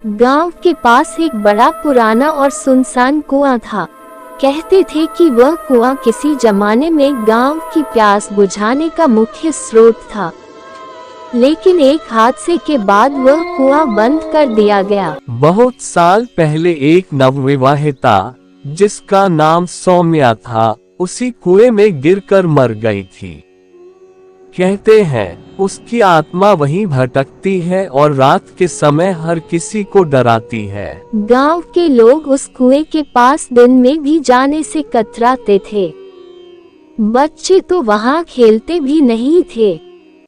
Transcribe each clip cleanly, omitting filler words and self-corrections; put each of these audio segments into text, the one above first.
गांव के पास एक बड़ा पुराना और सुनसान कुआं था। कहते थे कि वह कुआं किसी जमाने में गांव की प्यास बुझाने का मुख्य स्रोत था, लेकिन एक हादसे के बाद वह कुआं बंद कर दिया गया। बहुत साल पहले एक नवविवाहिता, जिसका नाम सौम्या था, उसी कुएं में गिरकर मर गई थी। कहते हैं उसकी आत्मा वहीं भटकती है और रात के समय हर किसी को डराती है। गांव के लोग उस कुएं के पास दिन में भी जाने से कतराते थे। बच्चे तो वहां खेलते भी नहीं थे।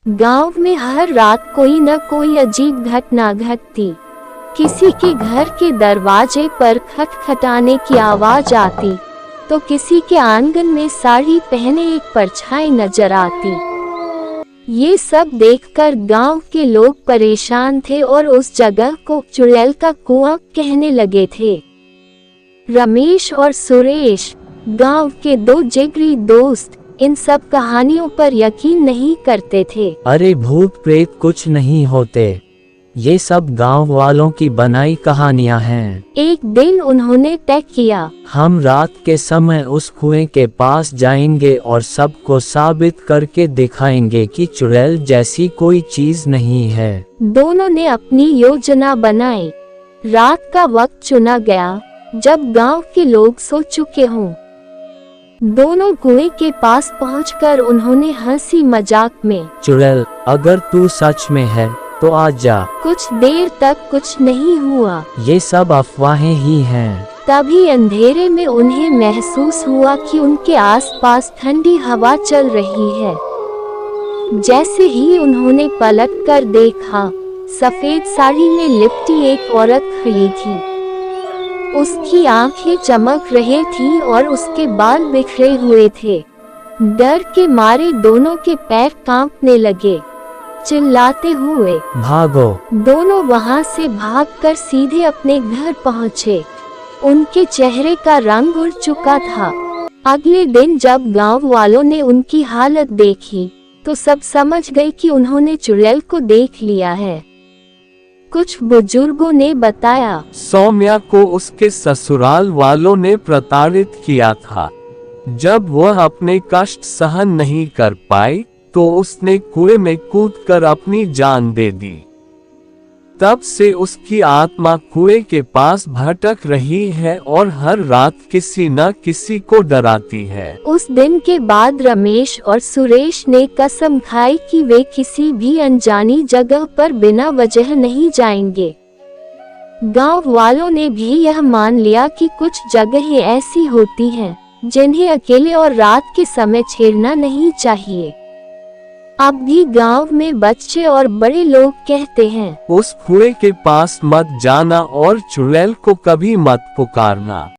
गांव में हर रात कोई न कोई अजीब घटना घटती। किसी के घर के दरवाजे पर खटखटाने की आवाज आती, तो किसी के आंगन में साड़ी पहने एक परछाई नजर आती। ये सब देखकर गांव के लोग परेशान थे और उस जगह को चुड़ैल का कुआं कहने लगे थे। रमेश और सुरेश, गांव के दो जिगरी दोस्त, इन सब कहानियों पर यकीन नहीं करते थे। अरे भूत प्रेत कुछ नहीं होते, ये सब गांव वालों की बनाई कहानियां हैं। एक दिन उन्होंने तय किया, हम रात के समय उस कुएं के पास जाएंगे और सबको साबित करके दिखाएंगे कि चुड़ैल जैसी कोई चीज नहीं है। दोनों ने अपनी योजना बनाई। रात का वक्त चुना गया जब गांव के लोग सो चुके हों। दोनों कुएं के पास पहुंचकर उन्होंने हंसी मजाक में, चुड़ैल अगर तू सच में है तो आ जा। कुछ देर तक कुछ नहीं हुआ। ये सब अफवाहें ही हैं। तभी अंधेरे में उन्हें महसूस हुआ कि उनके आसपास ठंडी हवा चल रही है। जैसे ही उन्होंने पलटकर देखा, सफेद साड़ी में लिपटी एक औरत खड़ी थी। उसकी आंखें चमक रही थीं और उसके बाल बिखरे हुए थे। डर के मारे दोनों के पैर कांपने लगे। चिल्लाते हुए, भागो! दोनों वहां से भागकर सीधे अपने घर पहुंचे। उनके चेहरे का रंग उड़ चुका था। अगले दिन जब गांव वालों ने उनकी हालत देखी, तो सब समझ गए कि उन्होंने चुड़ैल को देख लिया है। कुछ बुजुर्गों ने बताया, सौम्या को उसके ससुराल वालों ने प्रताड़ित किया था। जब वह अपने कष्ट सहन नहीं कर पाई, तो उसने कुएं में कूदकर अपनी जान दे दी। तब से उसकी आत्मा कुएं के पास भटक रही है और हर रात किसी न किसी को डराती है। उस दिन के बाद रमेश और सुरेश ने कसम खाई कि वे किसी भी अनजानी जगह पर बिना वजह नहीं जाएंगे। गांव वालों ने भी यह मान लिया कि कुछ जगहें ऐसी होती हैं जिन्हें अकेले और रात के समय छेड़ना नहीं चाहिए। अब भी गांव में बच्चे और बड़े लोग कहते हैं, उस कुएं के पास मत जाना और चुड़ैल को कभी मत पुकारना।